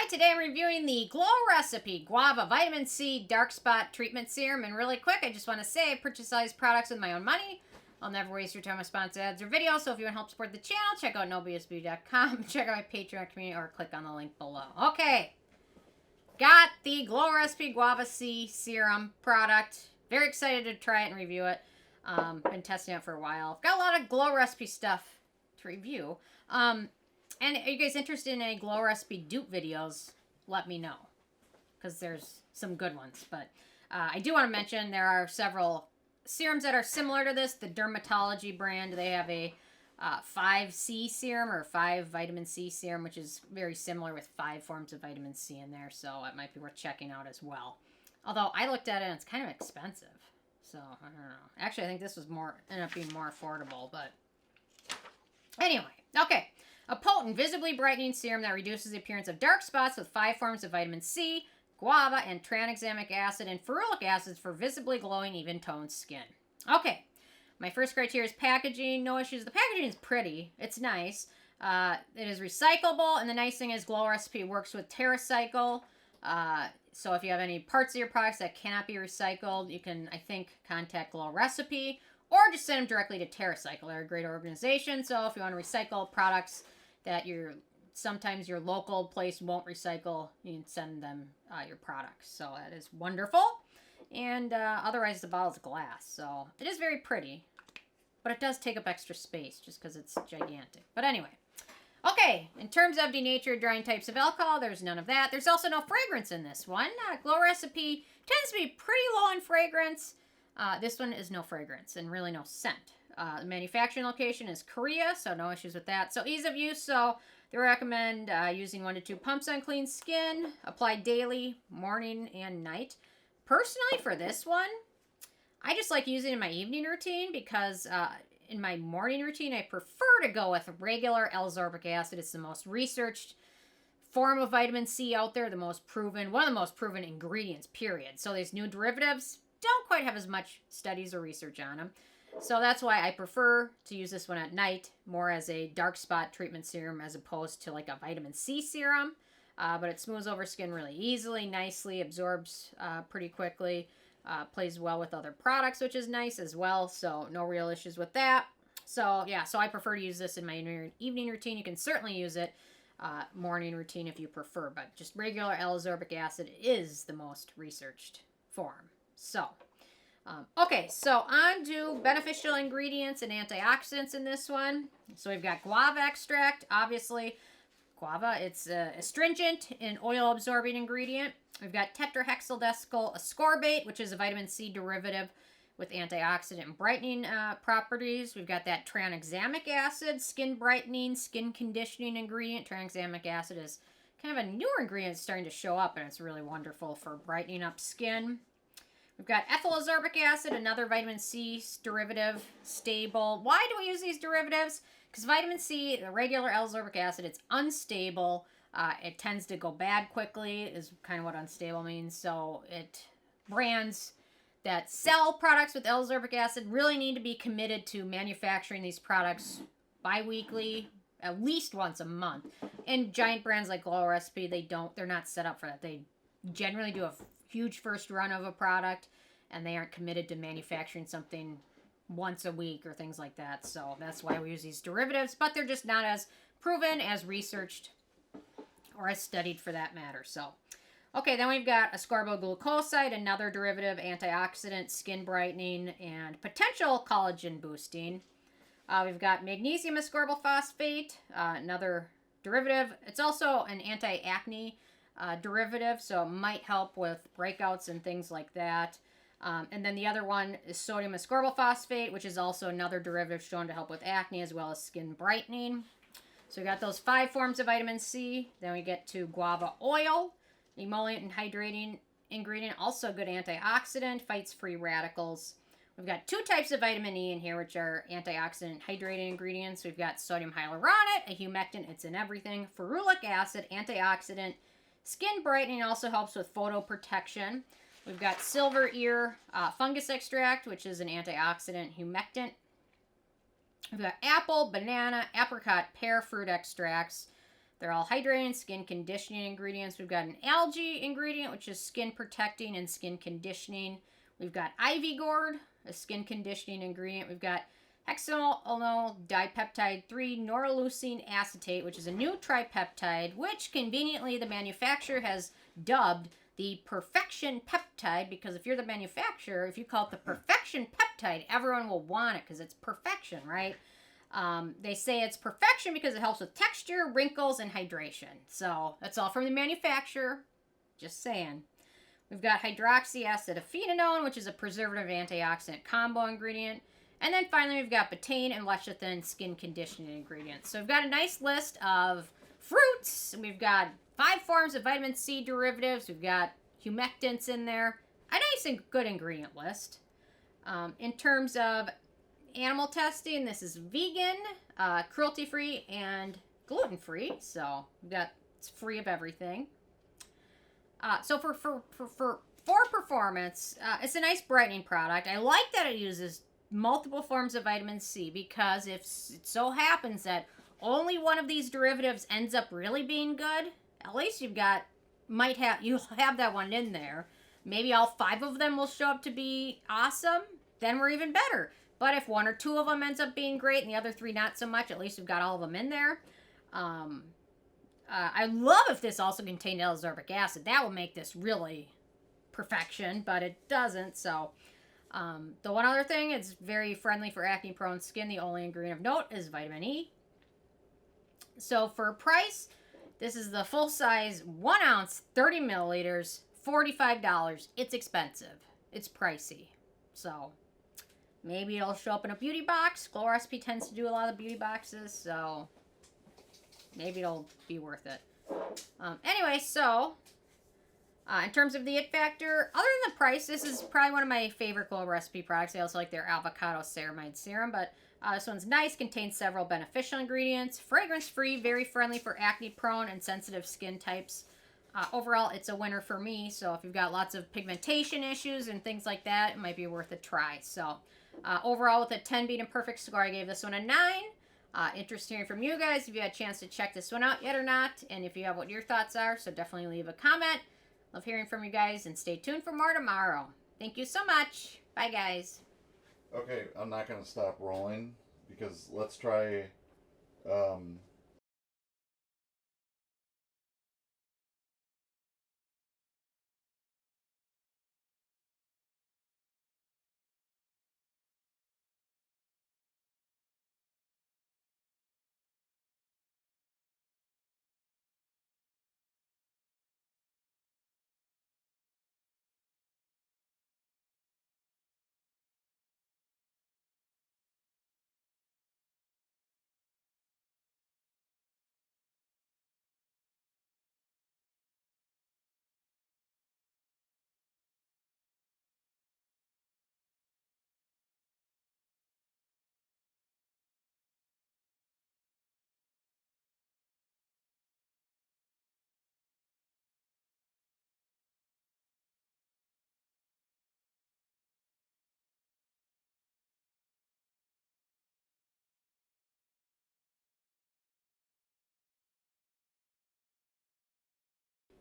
today I'm reviewing the Glow Recipe Guava Vitamin C Dark Spot Treatment Serum. And really quick, I just want to say I purchase all these products with my own money. I'll never waste your time with sponsored ads or videos. So if you want to help support the channel, check out nobsbeauty.com, check out my Patreon community, or click on the link below. Okay. Got the Glow Recipe Guava C Serum product. Very excited to try it and review it. Been testing it for a while. Got a lot of Glow Recipe stuff to review. And are you guys interested in any Glow Recipe dupe videos? Let me know, because there's some good ones. But I do want to mention there are several serums that are similar to this. The Dermatology brand, they have a 5C serum or 5 vitamin C serum, which is very similar with 5 forms of vitamin C in there. So it might be worth checking out as well. Although I looked at it and it's kind of expensive. So I don't know. Actually, I think this was ended up being more affordable. But anyway, okay. A potent, visibly brightening serum that reduces the appearance of dark spots with 5 forms of vitamin C, guava, and tranexamic acid and ferulic acids for visibly glowing, even-toned skin. Okay, my first criteria is packaging. No issues. The packaging is pretty. It's nice. It is recyclable, and the nice thing is Glow Recipe works with Tetrahexyldecyl. So if you have any parts of your products that cannot be recycled, you can, I think, contact Glow Recipe, or just send them directly to Tetrahexyldecyl. They're a great organization, so if you want to recycle products that sometimes your local place won't recycle, you can send them your products. So that is wonderful. And otherwise, the bottle's glass. So it is very pretty, but it does take up extra space just because it's gigantic. But anyway. Okay, in terms of denatured drying types of alcohol, there's none of that. There's also no fragrance in this one. Glow Recipe tends to be pretty low in fragrance. This one is no fragrance and really no scent. The manufacturing location is Korea, so no issues with that. So ease of use, so they recommend using 1 to 2 pumps on clean skin, applied daily, morning and night. Personally, for this one, I just like using it in my evening routine because in my morning routine, I prefer to go with regular L-ascorbic acid. It's the most researched form of vitamin C out there, the most proven, one of the most proven ingredients, period. So these new derivatives don't quite have as much studies or research on them. So that's why I prefer to use this one at night, more as a dark spot treatment serum as opposed to like a vitamin C serum. But it smooths over skin really easily, nicely, absorbs pretty quickly, plays well with other products, which is nice as well. So no real issues with that. So yeah, so I prefer to use this in my evening routine. You can certainly use it morning routine if you prefer, but just regular L-ascorbic acid is the most researched form. So okay, so on to beneficial ingredients and antioxidants in this one. So we've got guava extract, obviously. Guava, it's astringent and oil-absorbing ingredient. We've got tetrahexyldecyl ascorbate, which is a vitamin C derivative with antioxidant and brightening properties. We've got that tranexamic acid, skin brightening, skin conditioning ingredient. Tranexamic acid is kind of a newer ingredient that's starting to show up, and it's really wonderful for brightening up skin. We've got ethyl ascorbic acid, another vitamin C derivative, stable. Why do we use these derivatives? Because vitamin C, the regular L-ascorbic acid, it's unstable. It tends to go bad quickly, is kind of what unstable means. So brands that sell products with L-ascorbic acid really need to be committed to manufacturing these products bi-weekly, at least once a month. And giant brands like Glow Recipe, they're not set up for that. They generally do a huge first run of a product, and they aren't committed to manufacturing something once a week or things like that. So that's why we use these derivatives, but they're just not as proven, as researched, or as studied for that matter. So, okay, then we've got Ascorbyl glucoside, another derivative, antioxidant, skin brightening, and potential collagen boosting. We've got magnesium ascorbyl phosphate, another derivative. It's also an anti-acne derivative, so it might help with breakouts and things like that. And then the other one is sodium ascorbyl phosphate, which is also another derivative shown to help with acne as well as skin brightening. So we got those 5 forms of vitamin C. Then we get to guava oil, emollient and hydrating ingredient, also good antioxidant, fights free radicals. We've got 2 types of vitamin E in here, which are antioxidant hydrating ingredients. We've got sodium hyaluronate, a humectant, it's in everything. Ferulic acid, antioxidant, skin brightening, also helps with photoprotection. We've got silver ear fungus extract, which is an antioxidant humectant. We've got apple, banana, apricot, pear fruit extracts. They're all hydrating, skin conditioning ingredients. We've got an algae ingredient, which is skin protecting and skin conditioning. We've got ivy gourd, a skin conditioning ingredient. We've got hexanyl dipeptide 3 noroleucine acetate, which is a new tripeptide, which conveniently the manufacturer has dubbed the perfection peptide, because if you're the manufacturer, if you call it the perfection peptide, everyone will want it because it's perfection, right? They say it's perfection because it helps with texture, wrinkles, and hydration. So that's all from the manufacturer. Just saying. We've got hydroxyacetophenone, which is a preservative antioxidant combo ingredient. And then finally, we've got betaine and lecithin skin conditioning ingredients. So we've got a nice list of fruits. And we've got 5 forms of vitamin C derivatives. We've got humectants in there. A nice and good ingredient list. In terms of animal testing, this is vegan, cruelty-free, and gluten-free. So we've got, it's free of everything. So for performance, it's a nice brightening product. I like that it uses multiple forms of vitamin C, because if it so happens that only one of these derivatives ends up really being good, at least you'll have that one in there. Maybe all 5 of them will show up to be awesome, then we're even better. But if 1 or 2 of them ends up being great and the other 3 not so much, at least we've got all of them in there. I love if this also contained L-ascorbic acid. That will make this really perfection, but it doesn't. So the one other thing, it's very friendly for acne-prone skin. The only ingredient of note is vitamin E. So for price, this is the full-size 1 ounce, 30 milliliters, $45. It's expensive. It's pricey. So maybe it'll show up in a beauty box. Glow Recipe tends to do a lot of beauty boxes, so maybe it'll be worth it. Anyway, so in terms of the it factor, other than the price, this is probably one of my favorite Glow Recipe products. I also like their avocado ceramide serum, but this one's nice, contains several beneficial ingredients, fragrance-free, very friendly for acne-prone and sensitive skin types. Overall, it's a winner for me, so if you've got lots of pigmentation issues and things like that, it might be worth a try. So overall, with a 10 being a perfect score, I gave this one a 9. Interested hearing from you guys if you had a chance to check this one out yet or not, and if you have what your thoughts are, so definitely leave a comment. Love hearing from you guys, and stay tuned for more tomorrow. Thank you so much. Bye, guys. Okay, I'm not going to stop rolling, because let's try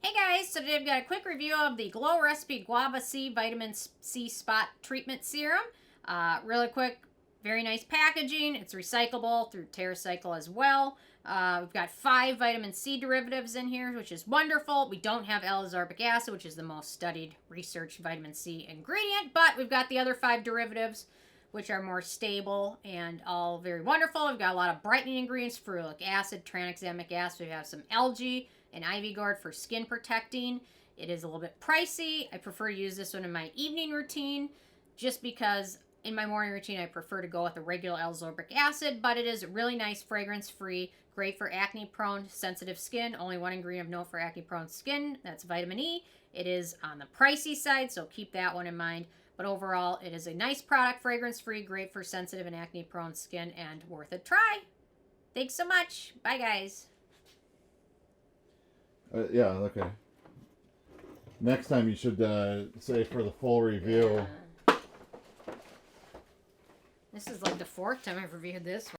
Hey guys, so today I've got a quick review of the Glow Recipe Guava C Vitamin C Spot Treatment Serum. Really quick, very nice packaging. It's recyclable through TerraCycle as well. We've got 5 vitamin C derivatives in here, which is wonderful. We don't have L-ascorbic acid, which is the most studied, researched vitamin C ingredient, but we've got the other 5 derivatives, which are more stable and all very wonderful. We've got a lot of brightening ingredients, ferulic acid, tranexamic acid. We have some algae and ivy gourd for skin protecting. It is a little bit pricey. I prefer to use this one in my evening routine, just because in my morning routine I prefer to go with a regular L-ascorbic acid, but it is really nice, fragrance-free, great for acne-prone, sensitive skin. Only one ingredient of note for acne-prone skin, that's vitamin E. It is on the pricey side, so keep that one in mind. But overall, it is a nice product, fragrance-free, great for sensitive and acne-prone skin, and worth a try. Thanks so much. Bye, guys. yeah, okay. Next time you should say for the full review. Yeah. This is like the 4th time I've reviewed this one.